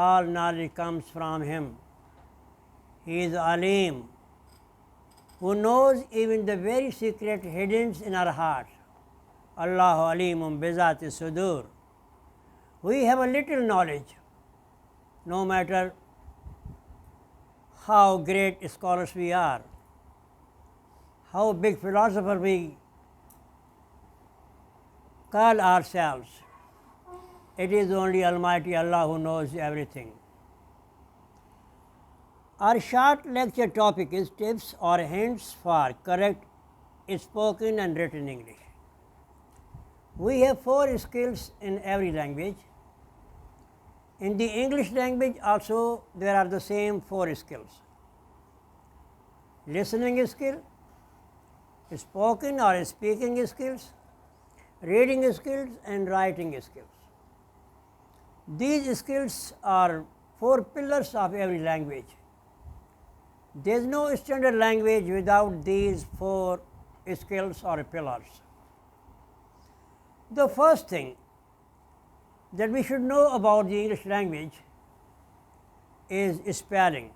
all knowledge comes from Him. He is Alim, who knows even the very secret hidden in our hearts. Allahu alimun bizati sudur. We have a little knowledge, no matter how great scholars we are, how big philosopher we call ourselves. It is only Almighty Allah who knows everything. Our short lecture topic is tips or hints for correct spoken and written English. We have 4 skills in every language. In the English language also there are the same 4 skills. Listening skill, spoken or speaking skills, reading skills and writing skills. These skills are 4 pillars of every language. There is no standard language without these 4 skills or pillars. The first thing that we should know about the English language is spelling.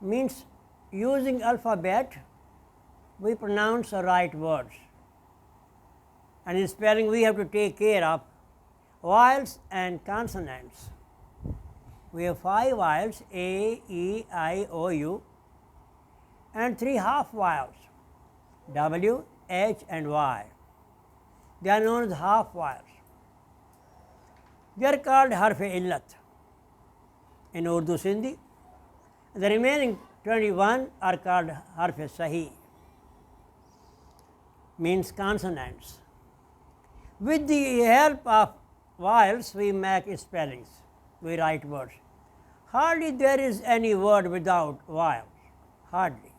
Means using alphabet we pronounce the right words, and in spelling we have to take care of vowels and consonants. We have 5 vowels A, E, I, O, U and 3 half vowels W, H and Y. They are known as half vowels. They are called harf-e-illat in Urdu Sindhi. The remaining 21 are called harf-e-sahih, means consonants. With the help of vowels we make spellings, we write words. Hardly there is any word without vowels, hardly.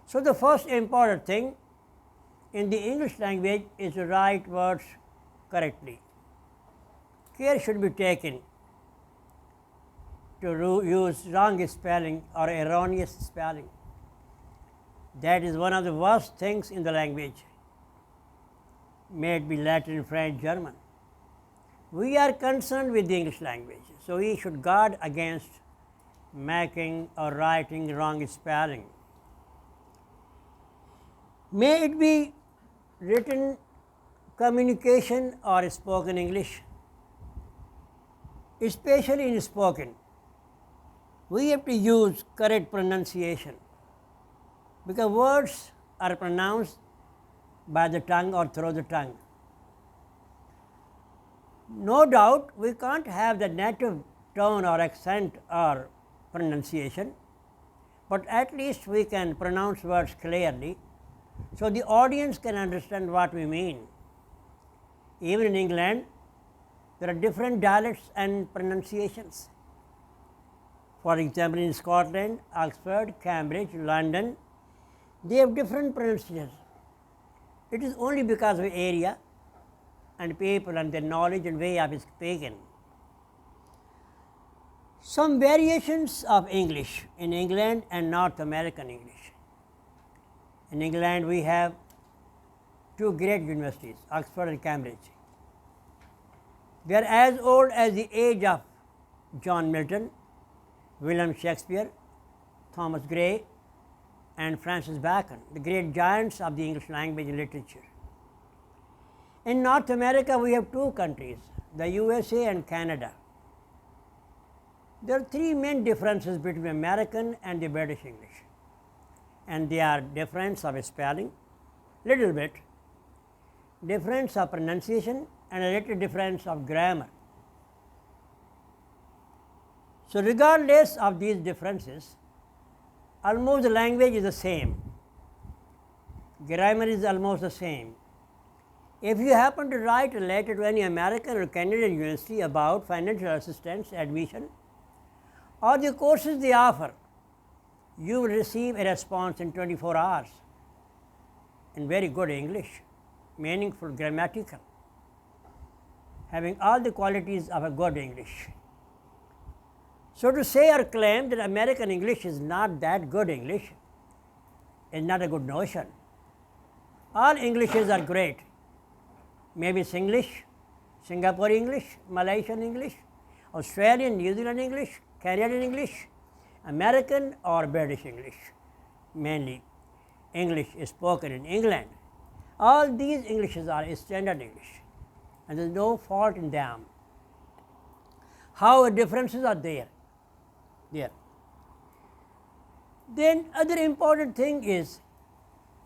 So the first important thing in the English language is to write words correctly. Care should be taken to use wrong spelling or erroneous spelling. That is one of the worst things in the language, may it be Latin, French, German. We are concerned with the English language, so we should guard against making or writing wrong spelling. May it be written communication or spoken English, especially in spoken. We have to use correct pronunciation, because words are pronounced by the tongue or through the tongue. No doubt we can't have the native tone or accent or pronunciation, but at least we can pronounce words clearly so the audience can understand what we mean. Even in England, there are different dialects and pronunciations. For example, in Scotland, Oxford, Cambridge, London, they have different pronunciations. It is only because of area and people and their knowledge and way of speaking. Some variations of English in England and North American English. In England we have 2 great universities, Oxford and Cambridge. They are as old as the age of John Milton, William Shakespeare, Thomas Gray and Francis Bacon, the great giants of the English language and literature. In North America we have 2 countries, the USA and Canada. There are 3 main differences between American and the British English, and they are difference of spelling, little bit, difference of pronunciation and a little difference of grammar. So regardless of these differences, almost the language is the same, grammar is almost the same. If you happen to write a letter to any American or Canadian university about financial assistance, admission or the courses they offer, you will receive a response in 24 hours in very good English, meaningful, grammatical, having all the qualities of a good English. So to say or claim that American English is not that good English is not a good notion. All Englishes are great. Maybe Singlish, Singapore English, Malaysian English, Australian, New Zealand English, Canadian English, American or British English. Mainly English is spoken in England. All these Englishes are standard English and there is no fault in them. How differences are there. Then other important thing is,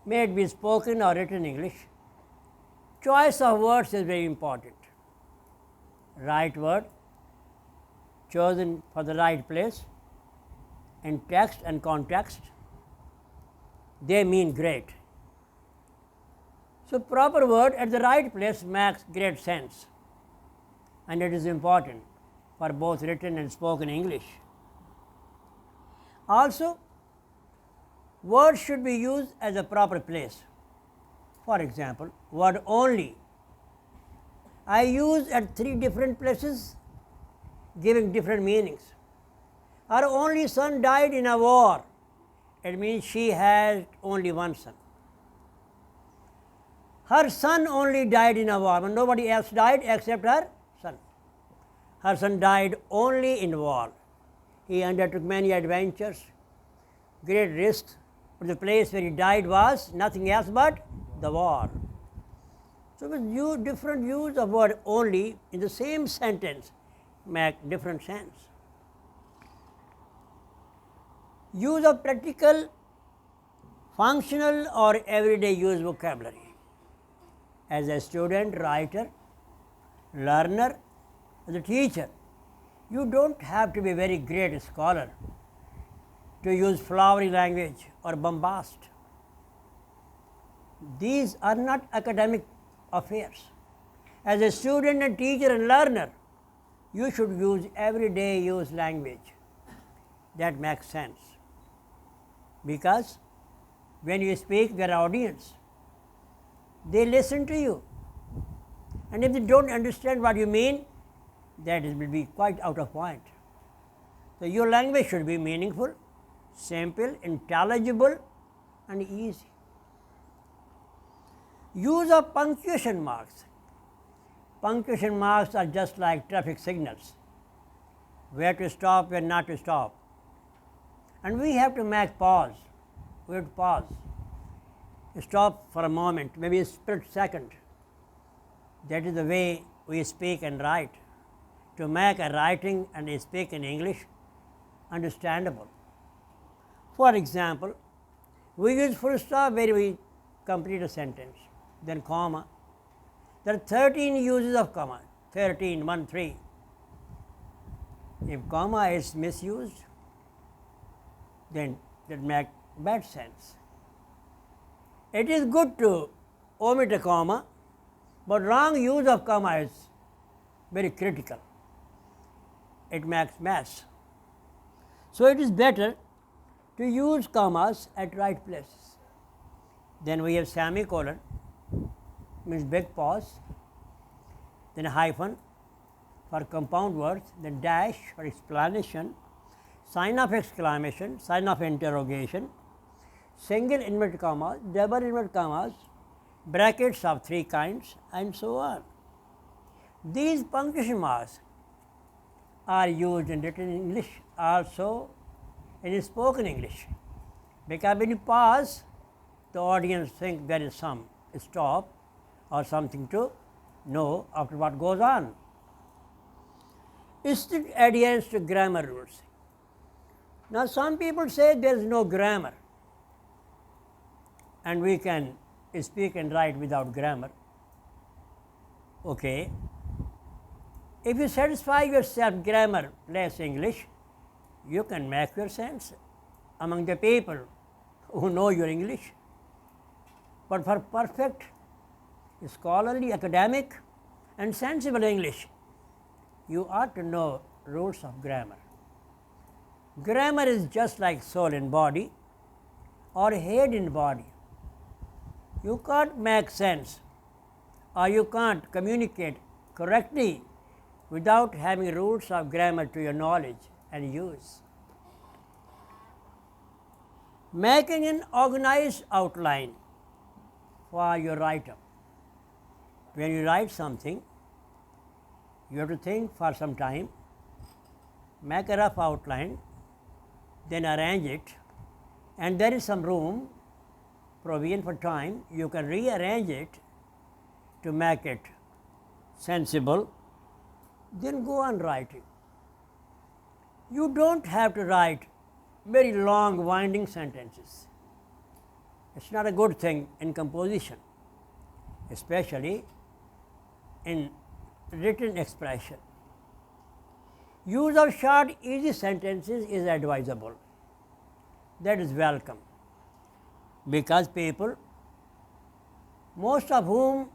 may it be spoken or written English, choice of words is very important. Right word chosen for the right place in text and context, they mean great. So, proper word at the right place makes great sense and it is important for both written and spoken English. Also, words should be used as a proper place. For example, word only I use at 3 different places giving different meanings. Her only son died in a war, it means she had only one son. Her son only died in a war, but nobody else died except her son. Her son died only in war. He undertook many adventures, great risks, but the place where he died was nothing else but the war. So, with different use of word only in the same sentence make different sense. Use of practical, functional or everyday use vocabulary. As a student, writer, learner, as a teacher, you don't have to be a very great scholar to use flowery language or bombast. These are not academic affairs. As a student and teacher and learner, you should use everyday use language. That makes sense, because when you speak, there are audience. They listen to you, and if they don't understand what you mean, that will be quite out of point. So, your language should be meaningful, simple, intelligible and easy. Use of punctuation marks. Punctuation marks are just like traffic signals, where to stop, where not to stop, and we have to make pause. We have to pause, stop for a moment, maybe a split second. That is the way we speak and write, to make a writing and a speak in English understandable. For example, we use full stop where we complete a sentence, then comma. There are 13 uses of comma, 13, 1, 3. If comma is misused, then that makes bad sense. It is good to omit a comma, but wrong use of comma is very critical. It makes mess. So, it is better to use commas at right places. Then we have semicolon, means big pause, then a hyphen for compound words, then dash for explanation, sign of exclamation, sign of interrogation, single inverted commas, double inverted commas, brackets of 3 kinds and so on. These punctuation marks are used in written English, also in spoken English, because when you pause, the audience think there is some stop or something to know after what goes on. Strict adherence to grammar rules. Now, some people say there is no grammar and we can speak and write without grammar. Okay. If you satisfy yourself grammar less English, you can make your sense among the people who know your English. But for perfect, scholarly, academic and sensible English, you ought to know rules of grammar. Grammar is just like soul in body or head in body. You can't make sense or you can't communicate correctly without having rules of grammar to your knowledge and use. Making an organized outline for your write-up. When you write something, you have to think for some time make a rough outline, then arrange it, and there is some room, provision for time, you can rearrange it to make it sensible, then go on writing. You don't have to write very long winding sentences. It's not a good thing in composition, especially in written expression. Use of short, easy sentences is advisable. That is welcome, because people, most of whom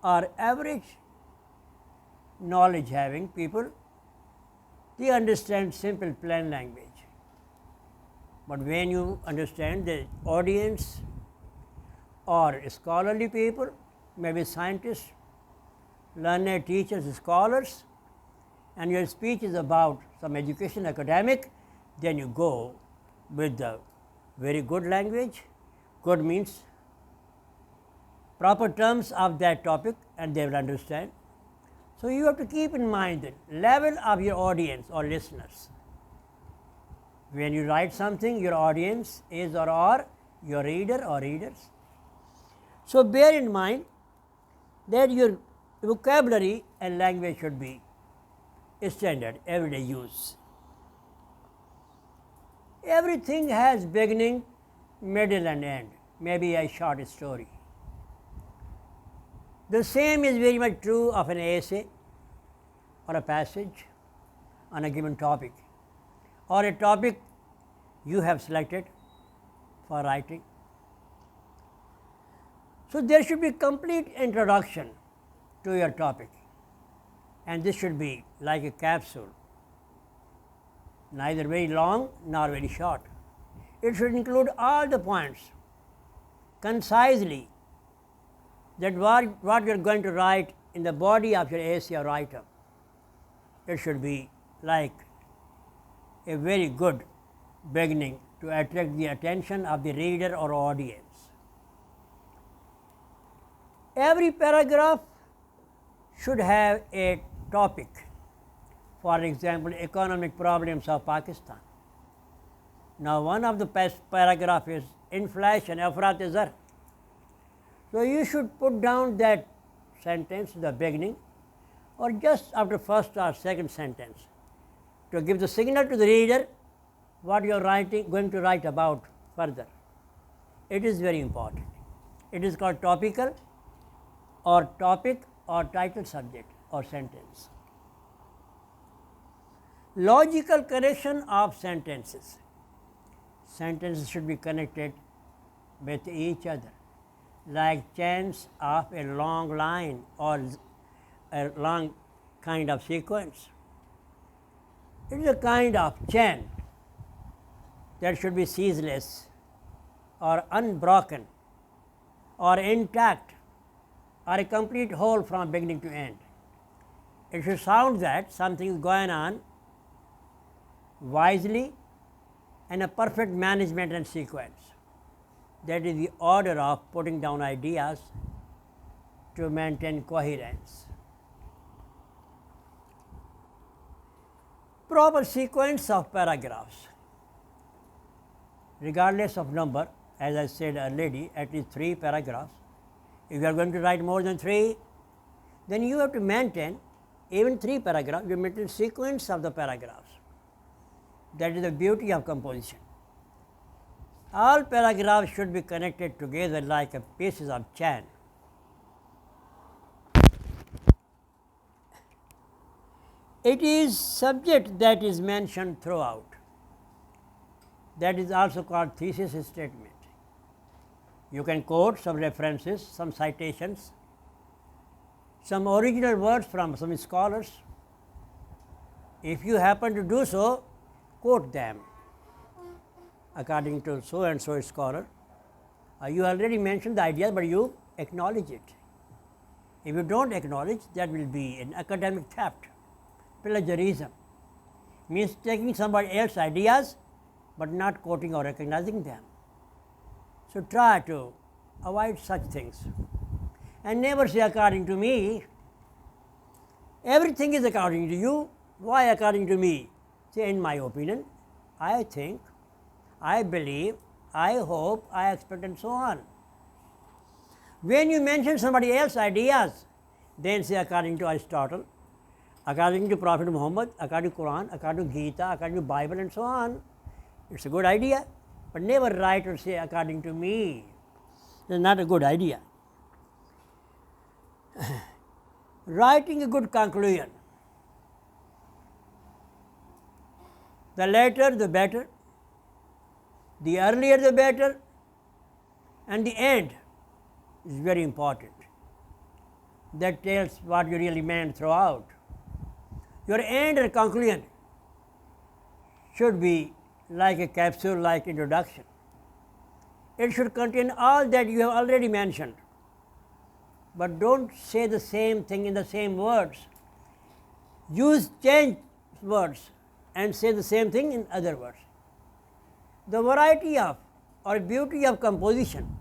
are average knowledge having people, they understand simple plain language. But when you understand the audience or scholarly people, maybe scientists, learned teachers, scholars, and your speech is about some education academic, then you go with the very good language. Good means proper terms of that topic, and they will understand. So, you have to keep in mind the level of your audience or listeners. When you write something, your audience is or are your reader or readers. So, bear in mind that your vocabulary and language should be standard, everyday use. Everything has beginning, middle and end, maybe a short story. The same is very much true of an essay or a passage on a given topic, or a topic you have selected for writing. So, there should be complete introduction to your topic, and this should be like a capsule, neither very long nor very short. It should include all the points concisely, that what you are going to write in the body of your essay or write-up. It should be like a very good beginning to attract the attention of the reader or audience. Every paragraph should have a topic. For example, economic problems of Pakistan. Now, one of the paragraph is inflation, afrat-e-zar. So, you should put down that sentence in the beginning or just after first or second sentence to give the signal to the reader what you are going to write about further. It is very important. It is called topical or topic or title subject or sentence. Logical connection of sentences. Sentences should be connected with each other, like chains of a long line or a long kind of sequence. It is a kind of chain that should be ceaseless or unbroken or intact or a complete whole from beginning to end. It should sound that something is going on wisely and a perfect management and sequence. That is the order of putting down ideas to maintain coherence. Proper sequence of paragraphs, regardless of number, as I said already, at least 3 paragraphs. If you are going to write more than 3, then you have to maintain even 3 paragraphs, you maintain sequence of the paragraphs. That is the beauty of composition. All paragraphs should be connected together like a pieces of chain. It is subject that is mentioned throughout. That is also called thesis statement. You can quote some references, some citations, some original words from some scholars. If you happen to do so, quote them according to so and so scholar. You already mentioned the idea, but you acknowledge it. If you don't acknowledge, that will be an academic theft. Plagiarism means taking somebody else's ideas but not quoting or recognizing them. So, try to avoid such things and never say according to me. Everything is according to you. Why according to me? say, in my opinion, I think, I believe, I hope, I expect, and so on. When you mention somebody else's ideas, then say according to Aristotle, according to Prophet Muhammad, according to Quran, according to Gita, according to Bible, and so on. It's a good idea, but never write or say according to me. It's not a good idea. Writing a good conclusion. The later the better, the earlier the better, and the end is very important. That tells what you really meant throughout. Your end or conclusion should be like a capsule, like introduction. It should contain all that you have already mentioned. But don't say the same thing in the same words. Change words and say the same thing in other words. The variety of or beauty of composition,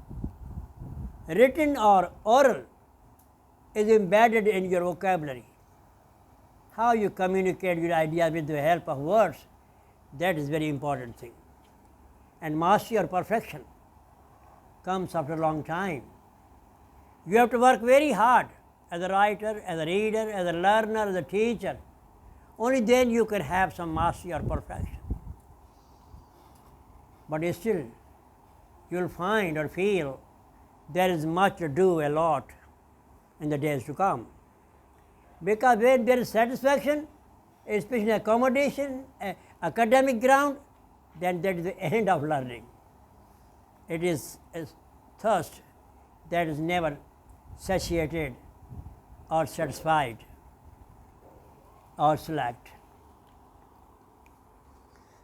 written or oral, is embedded in your vocabulary. How you communicate your ideas with the help of words, that is very important thing. And mastery or perfection comes after a long time. You have to work very hard as a writer, as a reader, as a learner, as a teacher. Only then you can have some mastery or perfection. But still, you will find or feel there is much to do, a lot, in the days to come. Because when there is satisfaction, especially accommodation, academic ground, then that is the end of learning. It is a thirst that is never satiated or satisfied or select.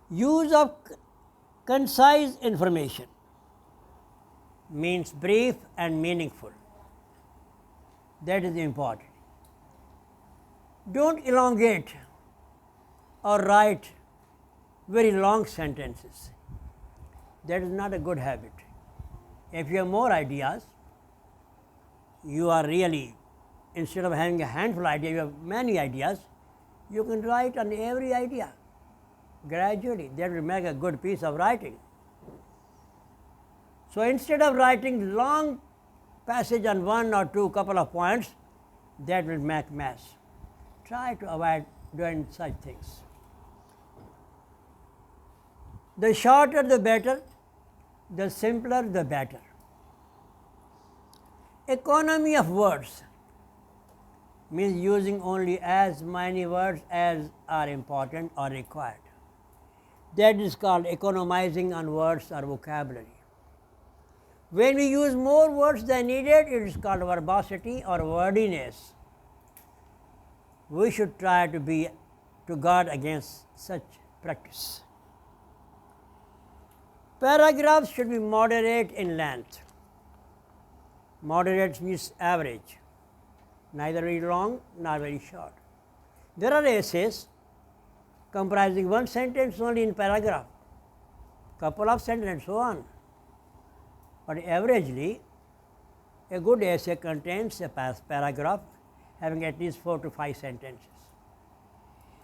Use of concise information means brief and meaningful. That is important. Don't elongate or write very long sentences. That is not a good habit. If you have more ideas, you are really, instead of having a handful of ideas, you have many ideas, you can write on every idea gradually. That will make a good piece of writing. So instead of writing long passage on one or two couple of points, that will make mess. Try to avoid doing such things. The shorter the better, the simpler the better. Economy of words means using only as many words as are important or required. That is called economizing on words or vocabulary. When we use more words than needed, it is called verbosity or wordiness. We should try to guard against such practice. Paragraphs should be moderate in length. Moderate means average, neither very long nor very short. There are essays comprising one sentence only in paragraph, couple of sentences and so on. But averagely, a good essay contains a paragraph having at least 4 to 5 sentences.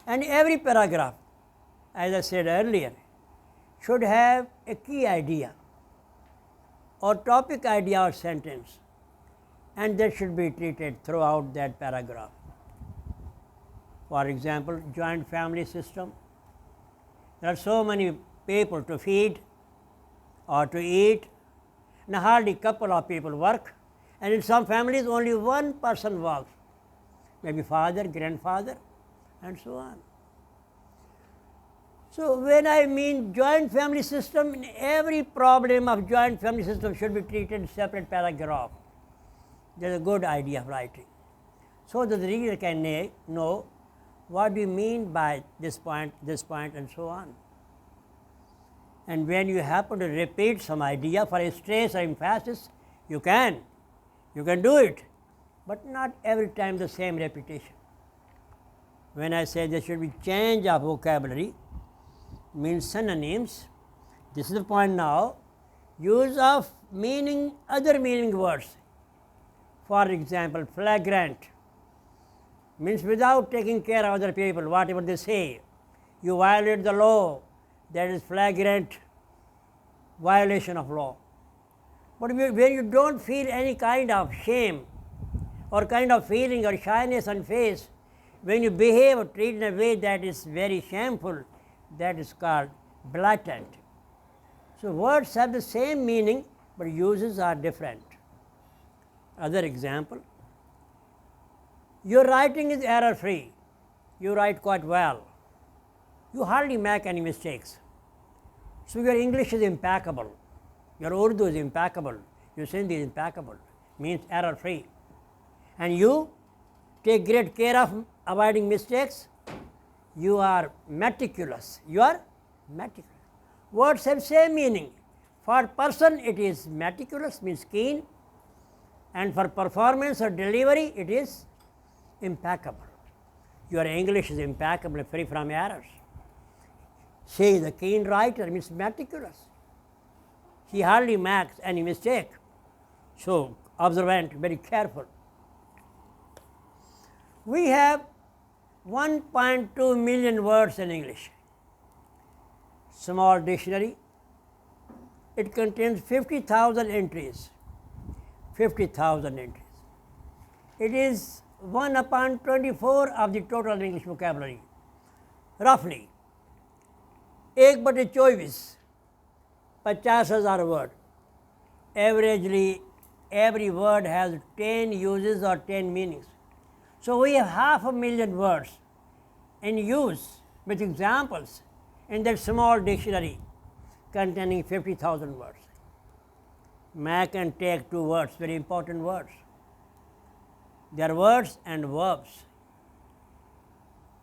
And every paragraph, as I said earlier, should have a key idea or topic idea or sentence, and that should be treated throughout that paragraph. For example, joint family system. There are so many people to feed or to eat, and hardly a couple of people work, and in some families only one person works, maybe father, grandfather, and so on. So when I mean joint family system, every problem of joint family system should be treated in separate paragraph. That is a good idea of writing, so that the reader can know what do you mean by this point, and so on. And when you happen to repeat some idea for a stress or emphasis, you can do it, but not every time the same repetition. When I say there should be change of vocabulary, means synonyms, this is the point now, use of other meaning words. For example, flagrant means without taking care of other people, whatever they say, you violate the law, that is flagrant violation of law. But when you don't feel any kind of shame or kind of feeling or shyness on face, when you behave or treat in a way that is very shameful, that is called blatant. So words have the same meaning, but uses are different. Other example, your writing is error-free. You write quite well. You hardly make any mistakes. So your English is impeccable. Your Urdu is impeccable. Your Sindhi is impeccable. Means error-free. And you take great care of avoiding mistakes. You are meticulous. You are meticulous. Words have same meaning. For person it is meticulous, means keen, and for performance or delivery it is impeccable. Your English is impeccable, free from errors. She is a keen writer, means meticulous. She hardly makes any mistake. So observant, very careful. We have 1.2 million words in English. Small dictionary. It contains 50,000 entries. 50,000 entries. It is 1 upon 24 of the total English vocabulary, roughly. 1/24, 50,000 words. Averagely, every word has 10 uses or 10 meanings. So we have 500,000 words in use with examples in that small dictionary containing 50,000 words. Make and take 2 words, very important words. They are words and verbs.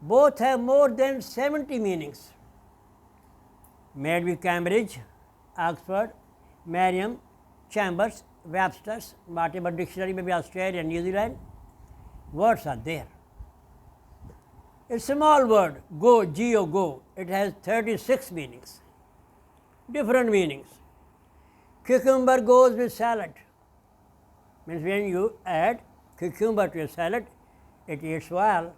Both have more than 70 meanings. May be Cambridge, Oxford, Merriam, Chambers, Webster's, whatever dictionary, maybe Australia, New Zealand, words are there. A small word, go, G-O, go, it has 36 meanings, different meanings. Cucumber goes with salad, means when you add cucumber to a salad, it eats well,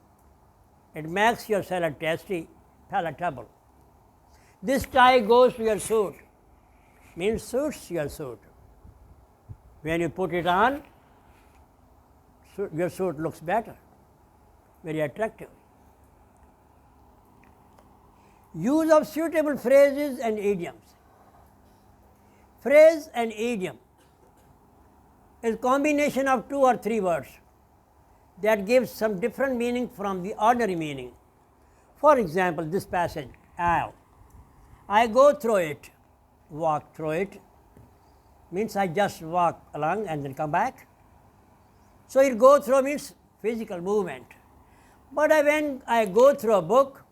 it makes your salad tasty, palatable. This tie goes to your suit, means suits your suit. When you put it on, your suit looks better, very attractive. Use of suitable phrases and idioms. Phrase and idiom is combination of 2 or 3 words that gives some different meaning from the ordinary meaning. For example, this passage, I go through it, walk through it, means I just walk along and then come back. So it go through means physical movement. But when I go through a book,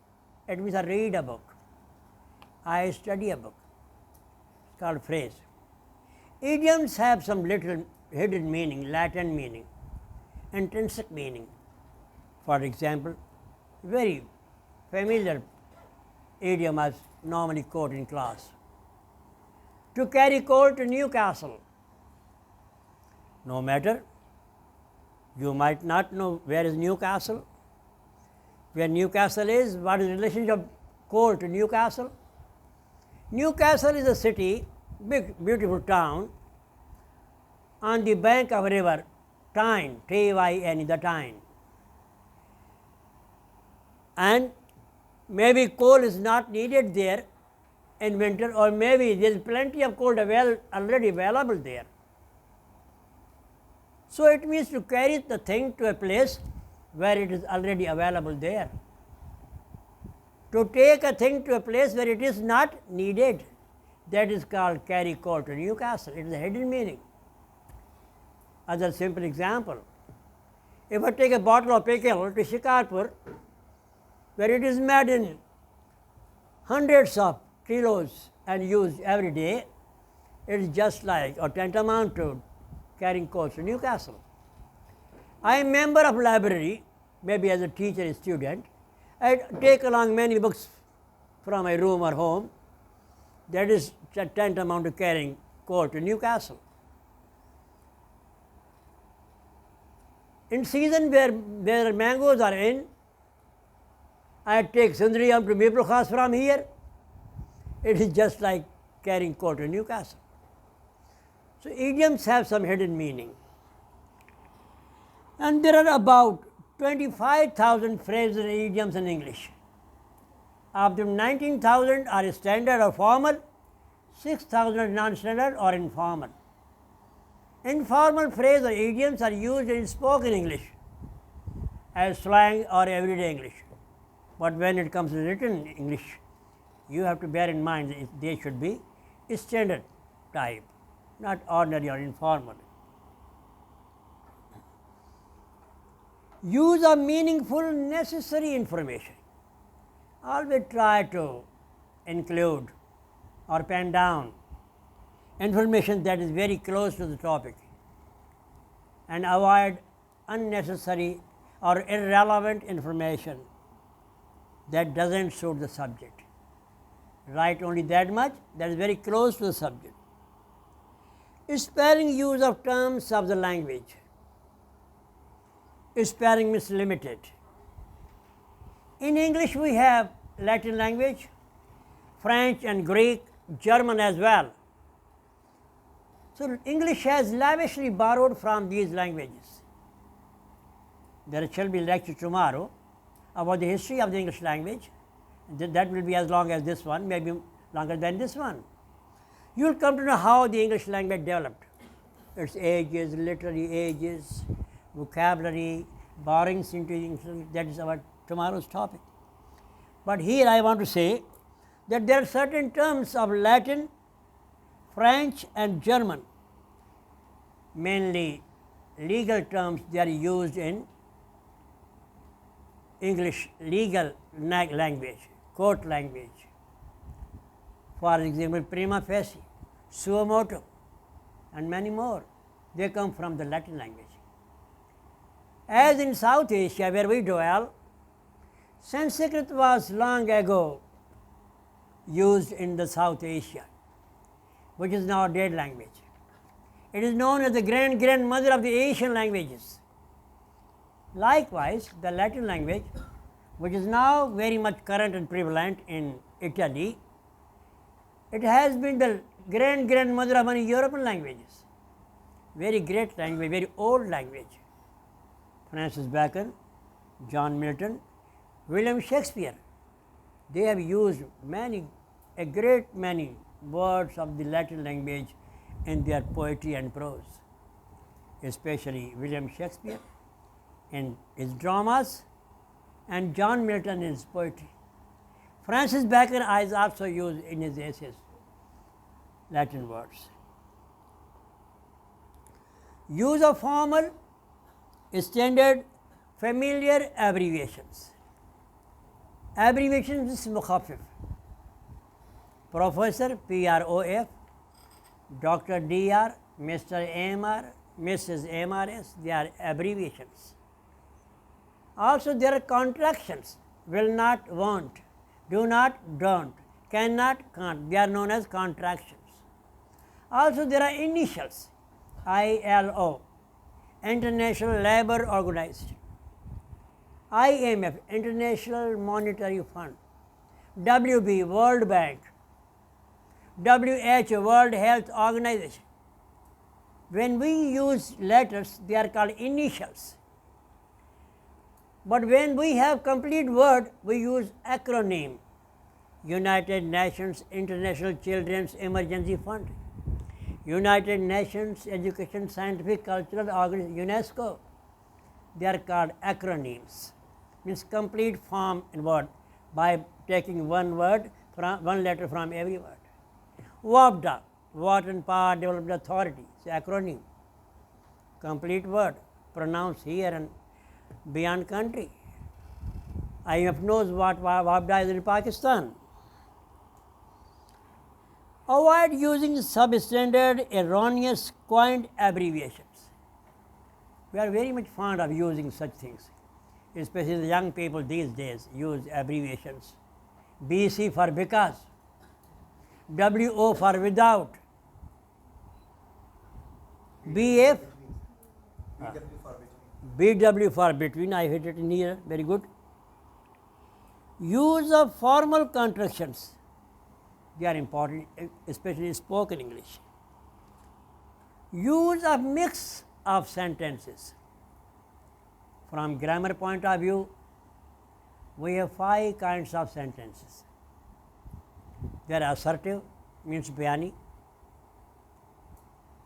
it means I read a book, I study a book. It's called phrase. Idioms have some little hidden meaning, latent meaning, intrinsic meaning. For example, very familiar idiom I normally quote in class. To carry coal to Newcastle. No matter, you might not know where is Newcastle, where Newcastle is, what is the relationship of coal to Newcastle. Newcastle is a city, big beautiful town on the bank of a river, Tyne, T-Y-N, the Tyne. And maybe coal is not needed there in winter, or maybe there is plenty of coal already available there. So it means to carry the thing to a place where it is already available there. To take a thing to a place where it is not needed, that is called carry coal to Newcastle. It is a hidden meaning. Other simple example, if I take a bottle of pickle to Shikarpur, where it is made in hundreds of kilos and used every day, it is just like or tantamount to carrying coal to Newcastle. I am a member of library, maybe as a teacher and student. I take along many books from my room or home. That is tantamount to carrying coal to Newcastle. In season where mangoes are in, I take Sundriyam to Mipur Khas from here. It is just like carrying coal to Newcastle. So idioms have some hidden meaning. And there are about 25,000 phrases and idioms in English. Of them, 19,000 are standard or formal, 6,000 are non-standard or informal. Informal phrases or idioms are used in spoken English as slang or everyday English. But when it comes to written English, you have to bear in mind that they should be standard type, not ordinary or informal. Use of meaningful, necessary information. Always try to include or pen down information that is very close to the topic and avoid unnecessary or irrelevant information that doesn't suit the subject. Write only that much that is very close to the subject. Sparing use of terms of the language. Sparing means limited. In English we have Latin language, French and Greek, German as well. So English has lavishly borrowed from these languages. There shall be a lecture tomorrow about the history of the English language. That will be as long as this one, maybe longer than this one. You will come to know how the English language developed, its ages, literary ages, vocabulary, borrowings into English. That is our tomorrow's topic. But here I want to say that there are certain terms of Latin, French and German, mainly legal terms, they are used in English legal language, court language. For example, prima facie, suo motu, and many more. They come from the Latin language. As in South Asia, where we dwell, Sanskrit was long ago used in the South Asia, which is now a dead language. It is known as the grandmother of the Asian languages. Likewise, the Latin language, which is now very much current and prevalent in Italy, it has been the grandmother of many European languages. Very great language, very old language. Francis Bacon, John Milton, William Shakespeare, they have used a great many words of the Latin language in their poetry and prose, especially William Shakespeare in his dramas and John Milton in his poetry. Francis Bacon has also used in his essays Latin words. Use of formal, standard, familiar abbreviations. Abbreviations is mukhaffif. Professor, PROF, Dr. DR, Mr. MR, Mrs. MRS, they are abbreviations. Also there are contractions, will not, won't, do not, don't, cannot, can't, they are known as contractions. Also there are initials, ILO, International Labour Organization, IMF, International Monetary Fund, WB, World Bank, WHO, World Health Organization. When we use letters, they are called initials. But when we have complete word, we use acronym. United Nations International Children's Emergency Fund, United Nations Education Scientific Cultural Organization, UNESCO. They are called acronyms. Means complete form in word by taking one letter from every word. WAPDA, Water and Power Development Authority, it's an acronym. Complete word, pronounced here and beyond country. IMF knows what WAPDA is in Pakistan. Avoid using substandard, erroneous, coined abbreviations. We are very much fond of using such things, especially the young people these days use abbreviations. BC for because, WO for without, BF, BW for between, I hit it in here, very good. Use of formal contractions, they are important, especially in spoken English. Use of mix of sentences. From grammar point of view, we have 5 kinds of sentences. They are assertive, means bayani.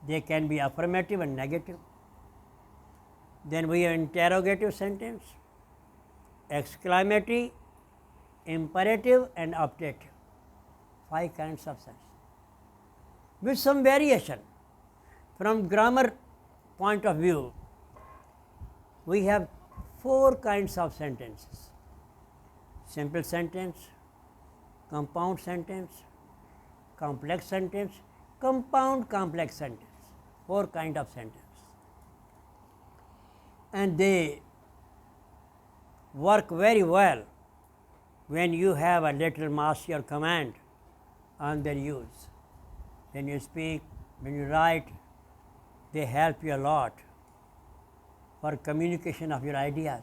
They can be affirmative and negative. Then we have interrogative sentence, exclamatory, imperative and optative. 5 kinds of sentences. With some variation. From grammar point of view, we have 4 kinds of sentences: simple sentence, compound sentence, complex sentence, compound complex sentence. 4 kinds of sentence. And they work very well when you have a little mastery or command on their use. When you speak, when you write, they help you a lot for communication of your ideas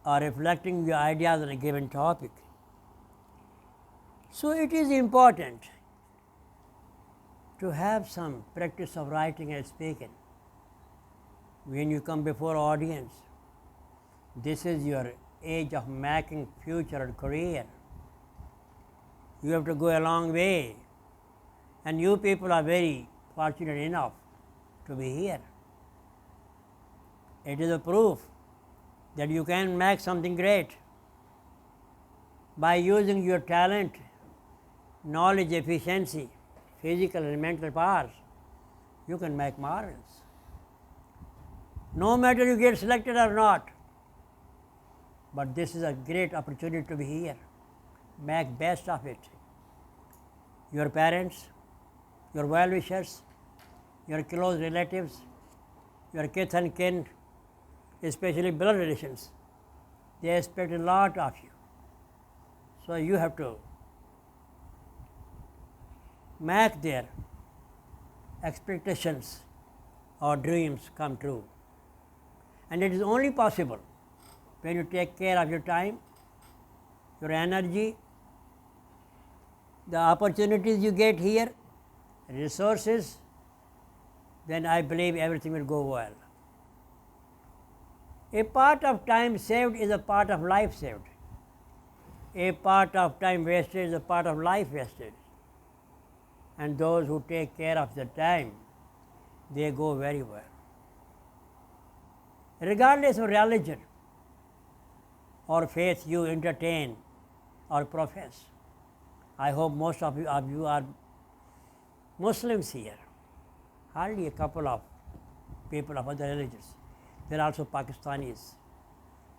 or reflecting your ideas on a given topic. So it is important to have some practice of writing and speaking. When you come before audience, this is your age of making future or career. You have to go a long way, and you people are very fortunate enough to be here. It is a proof that you can make something great by using your talent, knowledge, efficiency, physical and mental powers. You can make marvels. No matter you get selected or not, but this is a great opportunity to be here. Make best of it. Your parents, your well-wishers, your close relatives, your kith and kin, especially blood relations, they expect a lot of you. So you have to make their expectations or dreams come true. And it is only possible when you take care of your time, your energy, the opportunities you get here, resources, then I believe everything will go well. A part of time saved is a part of life saved. A part of time wasted is a part of life wasted. And those who take care of the time, they go very well. Regardless of religion or faith you entertain or profess, I hope most of you are Muslims here. Hardly a couple of people of other religions. There are also Pakistanis,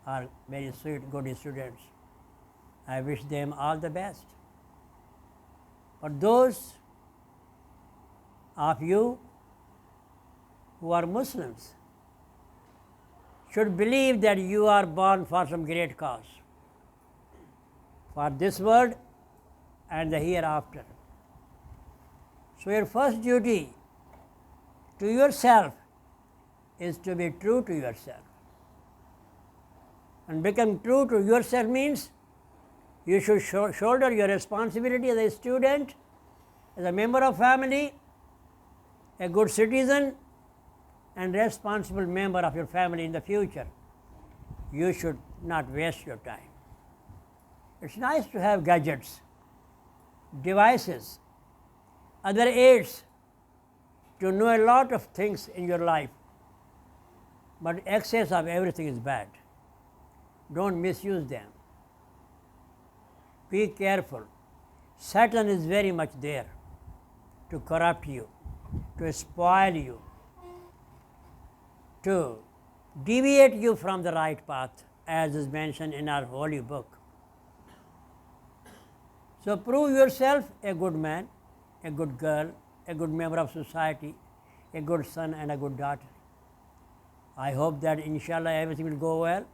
are very sweet, good students. I wish them all the best. But those of you who are Muslims should believe that you are born for some great cause, for this world and the hereafter. So your first duty to yourself is to be true to yourself. And become true to yourself means you should shoulder your responsibility as a student, as a member of family, a good citizen, and responsible member of your family in the future. You should not waste your time. It's nice to have gadgets, devices, other aids to know a lot of things in your life, but excess of everything is bad. Don't misuse them. Be careful. Satan is very much there to corrupt you, to spoil you, to deviate you from the right path, as is mentioned in our holy book. So prove yourself a good man, a good girl, a good member of society, a good son and a good daughter. I hope that inshallah everything will go well.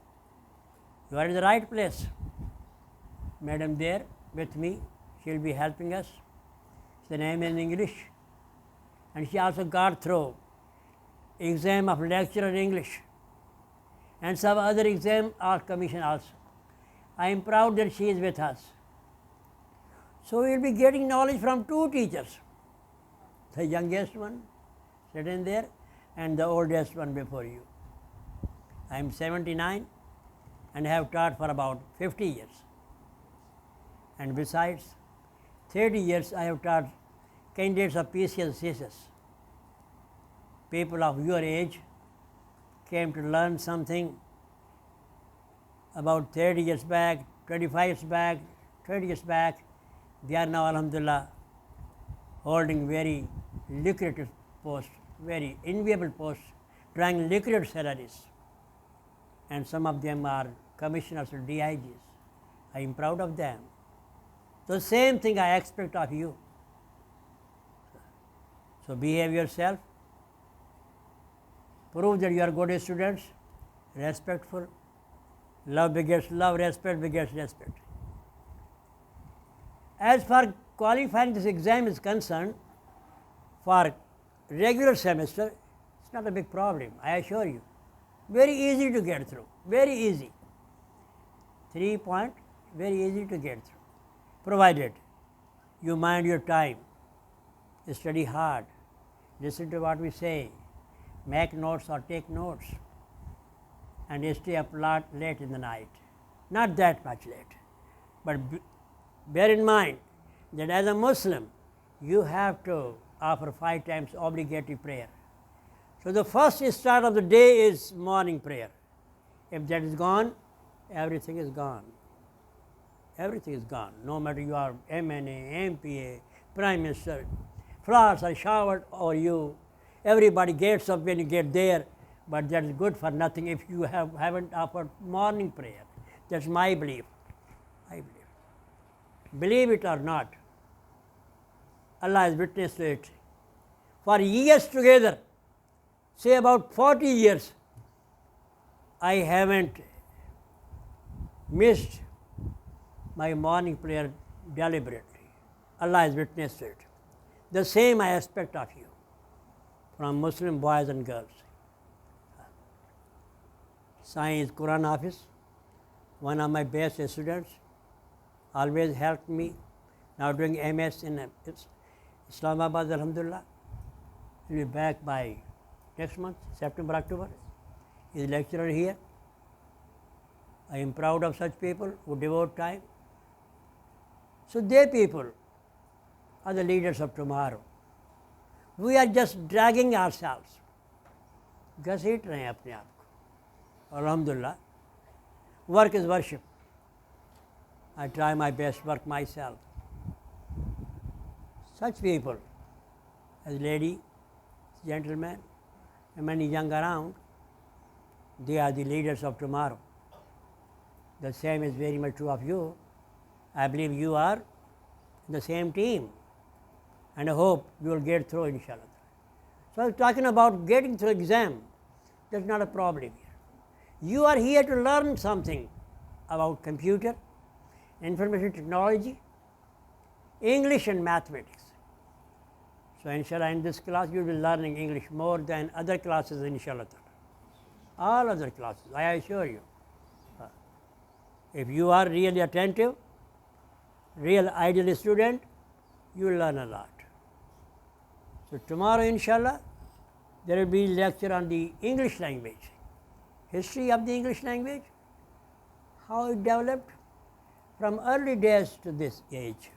You are in the right place. Madam there with me, she will be helping us. The name is in English. And she also got through exam of lecturer in English and some other exam or commission also. I am proud that she is with us. So we will be getting knowledge from two teachers, the youngest one sitting there and the oldest one before you. I am 79 and have taught for about 50 years. And besides, 30 years I have taught candidates of PCS thesis. People of your age came to learn something about 30 years back, 25 years back, 30 years back. They are now, alhamdulillah, holding very lucrative posts, very enviable posts, drawing lucrative salaries. And some of them are commissioners or DIGs. I am proud of them. The same thing I expect of you. So behave yourself, prove that you are good students, respectful, love begets love, respect begets respect. As far qualifying this exam is concerned, for regular semester, it's not a big problem, I assure you. Very easy to get through, very easy. 3 point, very easy to get through, provided you mind your time, study hard, listen to what we say, make notes or take notes, and stay up late in the night. Not that much late, but bear in mind that as a Muslim, you have to offer 5 times obligatory prayer. So the first start of the day is morning prayer. If that is gone, everything is gone. Everything is gone. No matter you are MNA, MPA, Prime Minister, flowers are showered over you. Everybody gets up when you get there, but that is good for nothing if you haven't offered morning prayer. That's my belief. I believe. Believe it or not, Allah is witness to it. For years together, say about 40 years, I haven't missed my morning prayer deliberately. Allah is witness to it. The same I expect of you, from Muslim boys and girls. Science Quran Office, one of my best students, always helped me. Now doing MS in Islamabad, alhamdulillah. He'll be back by next month, September, October. He's a lecturer here. I am proud of such people who devote time. So they people are the leaders of tomorrow. We are just dragging ourselves. घसीट रहे हैं अपने आप को. Alhamdulillah. Work is worship. I try my best work myself. Such people, as lady, gentlemen, and many young around, they are the leaders of tomorrow. The same is very much true of you. I believe you are in the same team, and I hope you will get through, inshallah. So I was talking about getting through exam. That's not a problem here. You are here to learn something about computer, information technology, English and mathematics. So inshallah in this class you will be learning English more than other classes, inshallah. All other classes, I assure you. If you are really attentive, real ideal student, you will learn a lot. So tomorrow inshallah there will be lecture on the English language, history of the English language, how it developed from early days to this age,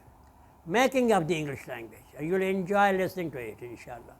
making of the English language. You will enjoy listening to it, inshallah.